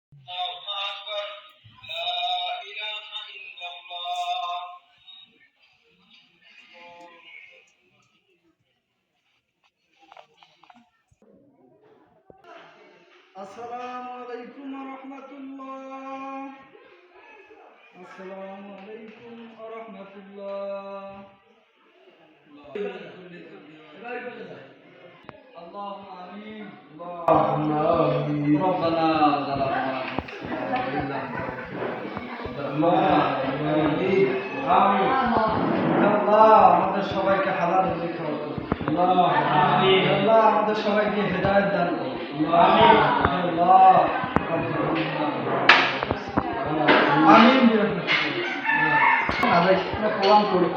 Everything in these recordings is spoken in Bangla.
আসসালামু আলাইকুম ওয়া রাহমাতুল্লাহ। আসসালামু আলাইকুম ওয়া রাহমাতুল্লাহ। اللهم آمين. اللهم آمين. ربنا ظلمنا আমাদের সবাইকে হালাল রুজি খাওয়াতো। আল্লাহ আমাদের সবাইকে হেদায়েত দান করো। আল্লাহ আমিন। আমরা কোরআন পড়ি।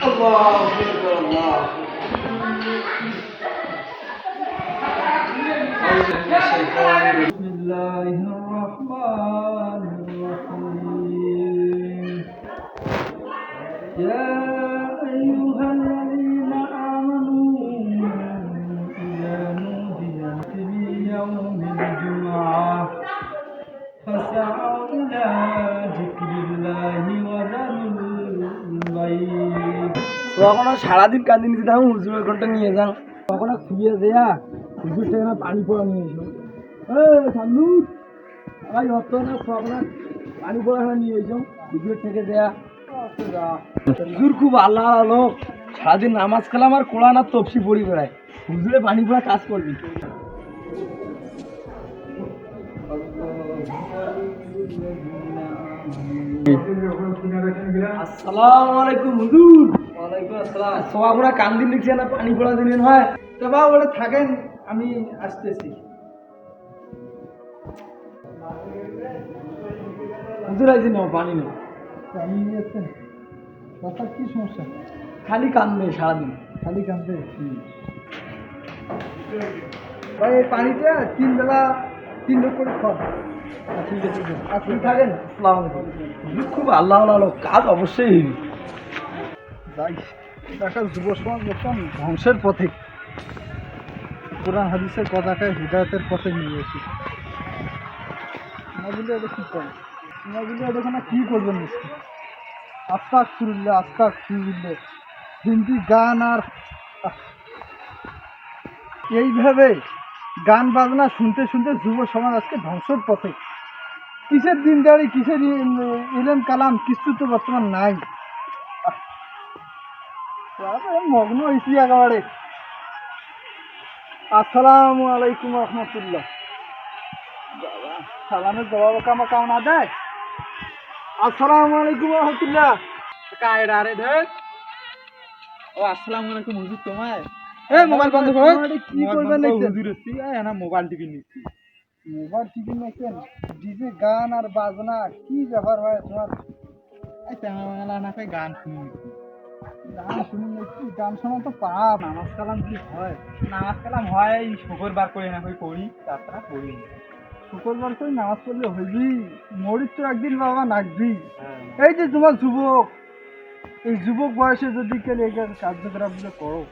الله أكبر الله. بسم الله الرحمن الرحيم. يا أيها الذين آمنوا إذا نودي ليوم الجمعة فاسعوا إلى ذكر الله وذروا البيع. কখনো সারাদিন কান্দি নিতে থাকুন, হুজুরের ঘরটা নিয়ে যান। কখনো খুঁজে দেয়া হুজুর থেকে পানি পড়া নিয়ে এসো। ভাই হতো না, কখনো পানি পড়া নিয়ে এসো হুজুর থেকে দেয়া। হুজুর খুব আল্লাহ লোক, সারাদিন নামাজ কালাম আর কোরআন আর তফসি পড়ি বেড়ায়। হুজুরে পানি পড়া কাজ করবি। আসসালামু আলাইকুম হুজুর। ওয়ালাইকুম আসসালাম। সোয়াগুড়া কান্দিন লিখছে না, পানি পড়া দিলেন হয় তো বা ওটা থাকেন, আমি আসতেছি। হুজুর আইছি না, পানি নেই। পানি নিয়েছেন? বাসার কি সমস্যা? খালি কান্দে সারাদিন, খালি কান্দে। ভাই এই পানিটা 3 বেলা 3 লোক করে খাওয়া। ঠিক আছে, আপনি থাকেন। আসসালামু আলাইকুম। খুব আল্লাহ আল্লাহ কাজ অবশ্যই যাই। দেখা যুব সমাজ বর্তমান ধ্বংসের পথে, কোরআন হাদিসের কথাকে হিদায়তের পথে নিয়ে এসেছি। না বলে এটা কী করে, না বলে দেখো না কী করবেন নিশ্চয়। আস্তাক ফিরুল্লাহ, আস্তাক ফিরুল্লাহ, হিন্দি গান আর এইভাবে গান বাজনা শুনতে শুনতে যুব সমাজ আজকে ধ্বংসের পথে। কিসের দিনদারি, কিসের ইলেম কালাম, কিছু তো বর্তমান নাই। মগ্ন হয়েছি একেবারে। আসসালামু আলাইকুম রহমতুল্লাহ। সালামের জবাব কামা কাও না দেয়। আসসালামু আলাইকুম রহমতুল্লাহ। কায়রা রে ধর। ও আসসালামু আলাইকুম হুজুর। তোমার এই মোবাইল বন্ধ করো। কি করবেন হুজুর? এসছি না, মোবাইল টিভি নিচ্ছি। মোবাইল টিভি নিচ্ছেন? ডিজে গান আর বাজনা কি ব্যাপার হয় তোমার? এই তেমন না কই গান শুনি, গান শুনি নিচ্ছি। গান শোনা তো পাপ। নামাজ কালাম কি হয়? নামাজ কালাম হয় এই শুক্রবার করে না কই করি, তাছাড়া করি না। শুক্রবার করে নামাজ পড়লে হইবি? মরিচ তো একদিন বাবা নাকবি। এই যে তোমার যুবক, এই যুবক বয়সে যদি কেউ এই কার্যকলাপগুলো করো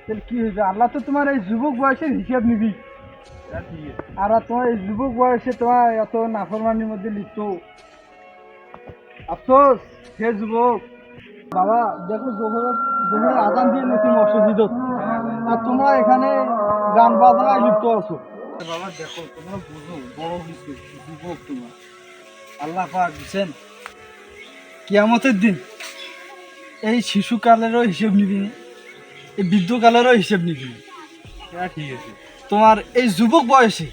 তাহলে কি হইবে? আল্লাহ তো তোমার এই যুবক বয়সের হিসাব নিবি। আর তোমার এই যুবক বয়সে তোমার এত নাফরমানির মধ্যে লিপ্ত। আফসোস হে যুবক। বাবা দেখো জোহরের আজান দিয়ে নিয়েছি মসজিদত, আর তোমরা এখানে গান বাজনায় লিপ্ত আছো। বাবা দেখো তোমরা বুঝো, বড় কিছু যুবক তোমার আল্লাহ পাক দিচ্ছেন কিয়ামতের দিন এই শিশুকালেরও হিসেব নিবি, এই বৃদ্ধকালেরও হিসেব নিবি। ঠিক আছে, তোমার এই যুবক বয়সে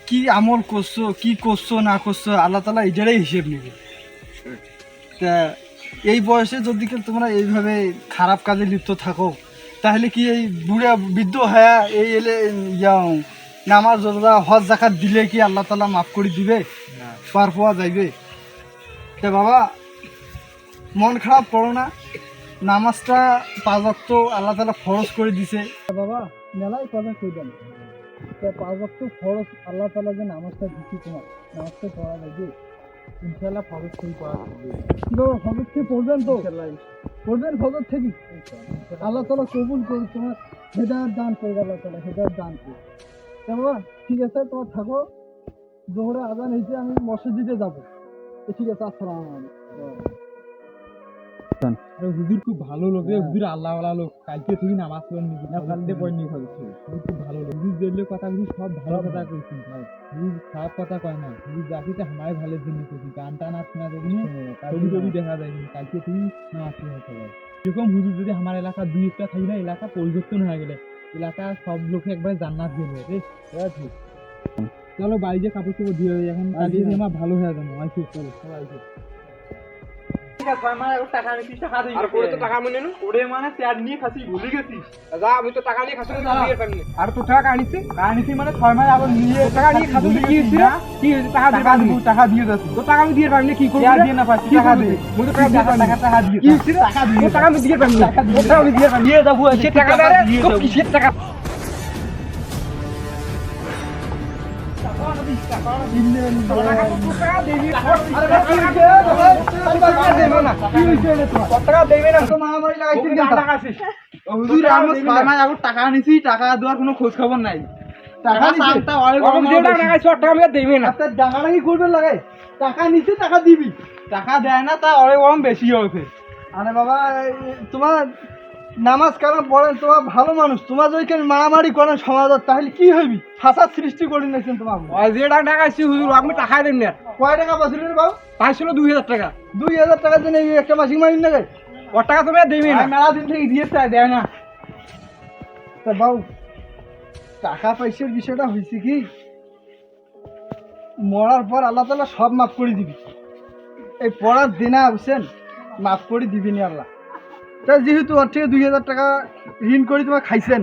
কি আমল করছো, কি করছো না করছো, আল্লাহ তাআলা এটারই হিসেব নিবে। তা এই বয়সে যদি তোমরা এইভাবে খারাপ কাজে লিপ্ত থাকো তাহলে কি এই বুড়া বৃদ্ধ হ্যাঁ এই এলে নামাজ রোজা হজ জাকাত দিলে কি আল্লাহ তাআলা মাফ করে দিবে? পার পাওয়া যাইবে? তা বাবা মন খারাপ করো না, নামাজটা 5 ওয়াক্ত আল্লাহ তাআলা ফরজ করে দিছে। বাবা মেলায় কথা কই দেন, 5 ওয়াক্ত ফরজ আল্লাহ তাআলা যে নামাজটা দিচ্ছে, তোমার নামাজটা পড়া যাবে? ইনশাআল্লাহ ফজর থেকে পড়া করবে। ফজর থেকে পড়বেন তো? পড়বেন ফজর থেকে। আল্লাহ তাআলা কবুল করুক, তোমার হেদায়েত দান করুক, আল্লাহ তাআলা হেদায়েত দান করুক। বাবা ঠিক আছে, তোমার থাকো, জোহরে আজান হয়েছে, আমি মসজিদে যাবো। ঠিক আছে, আসসালামু আলাইকুম। হুজুর খুব ভালো লোক রে, হুজুর আল্লাহওয়ালা লোক। কালকে তুই নামাজ পড়নি, কালকে পড়নি, হুজুর খুব ভালো লোক। হুজুর যেগুলো কথা হুজুর সব ভালো কথা কইছেন ভাই, হুজুর খারাপ কথা কয় না। হুজুর জাতিতে আমায় ভালোর জন্য কইছি, গান টান আর শোনা যাবে না, ছবি টবি দেখা যায় না। কালকে তুই নামাজ পড়ে সবাই এরকম হুজুর যদি আমার এলাকা দুই একটা থাকি না, এলাকা পরিবর্তন হয়ে গেলে এলাকা সব লোকে একবার জান্নাত দেবে রে। চলো বাইরে কাপড় চোপড় দিয়ে এখন কালকে আমার ভালো হয়ে যাবো। আইসো চলো সবাই টাকা নিছি, টাকা দেওয়ার কোনো খোঁজ খবর নাই। টাকা করবে লাগে, টাকা নিছি, টাকা দিবি, টাকা দেয় না, তা অনেক গরম বেশি হয়েছে। আরে বাবা তোমার নামাজ কালাম পড়েন, তোমার ভালো মানুষ, তোমার যদি মারামারি করেন সমাজত, তাহলে কি হইবি? ফাঁসাদ সৃষ্টি করে নিয়েছেন তোমার। যে টাকা হুজুর আমি টাকা দেন না। কয় টাকা পাচ্ছিল রে বাবু? পাইছিল 2000 টাকা। 2000 টাকার জন্য একটা মাসিক মাইন না যায়, ওর টাকা তুমি দেবে না। মেলা দিন থেকে দিয়েছে, দেয় না। তা বাবু টাকা পয়সার বিষয়টা হয়েছে কি, মরার পর আল্লাহ তাআলা সব মাফ করে দিবি। এই পড়ার দিনা বুঝছেন, মাফ করে দিবি নি আল্লাহ। তাই যেহেতু ওর থেকে 2000 টাকা ঋণ করে তোমার খাইছেন,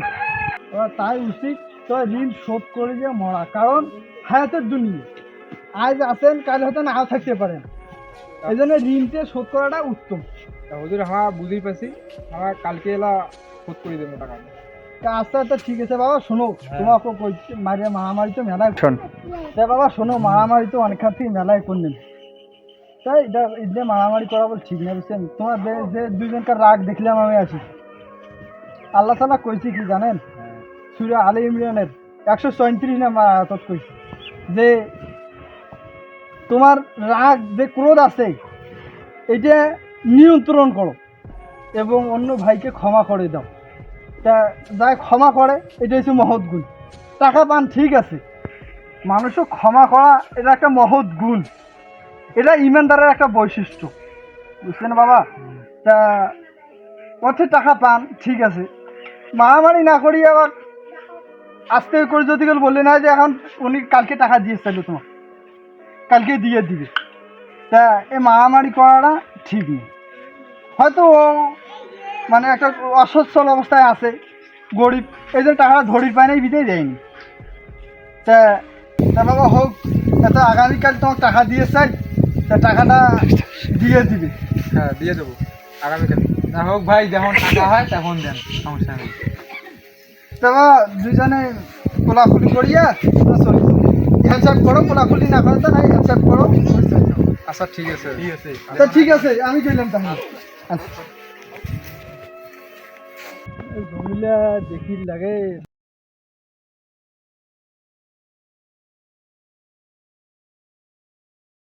তাই উচিত তো ঋণ শোধ করে দিয়ে মরা। কারণ হায়াতের দুনিয়া, আজ আছেন কাল হয়তো নাও থাকতে পারেন, এই জন্য ঋণটা শোধ করাটা উত্তম। হুজুর হ্যাঁ বুঝতেই পারছি, আমার কালকে এলা শোধ করে দেবো টাকা। আচ্ছা আচ্ছা ঠিক আছে বাবা, শোনো তোমাকে মারিয়া মারামারি তো মেলায় শোন। তাই বাবা শোনো, মারামারি তো অনেক খাতি মেলায় করলেন, তাই এটা মারামারি করা বল ঠিক না বুঝছেন। তোমার যে দুইজনকার রাগ দেখলাম আমি আছি, আল্লাহ তাআলা কইছি কি জানেন, সূরা আলে ইমরানের 134 নম্বর আয়াতত কইছি যে তোমার রাগ যে ক্রোধ আছে এটা নিয়ন্ত্রণ করো এবং অন্য ভাইকে ক্ষমা করে দাও। তা যাই ক্ষমা করে এটা হচ্ছে মহৎ গুণ। টাকা পান ঠিক আছে, মানুষও ক্ষমা করা এটা একটা মহৎ গুণ, এটা ইমানদারের একটা বৈশিষ্ট্য, বুঝছেন বাবা। তা অর্থে টাকা পান ঠিক আছে, মারামারি না করি আবার আস্তে করে যদি কেউ বললে না যে এখন উনি কালকে টাকা দিয়ে চাইলো তোমার, কালকে দিয়ে দিবে, তা এই মারামারি করাটা ঠিক নেই। হয়তো ও মানে একটা অসচ্ছল অবস্থায় আছে, গরিব, এই জন্য টাকাটা ধরির পায় নাই, বিদেই দেয়নি। তা বাবা হোক, এত আগামীকাল তোমার টাকা দিয়ে চাই, তা টাকাটা দিয়ে দিবে। হ্যাঁ দিয়ে দেবো আগামীকাল। না হোক ভাই, যখন টাকা হয় তখন দেন, সমস্যা নেই। বাবা দুজনে কোলাকুলি করিয়া হ্যান্ডসাপ করো, কোলাকুলি না করে তো নাই, হ্যান্ডসাপ করো। আচ্ছা ঠিক আছে, ঠিক আছে, তা ঠিক আছে আমি গেলাম তাহলে। আচ্ছা জমিলা দেখি লাগে।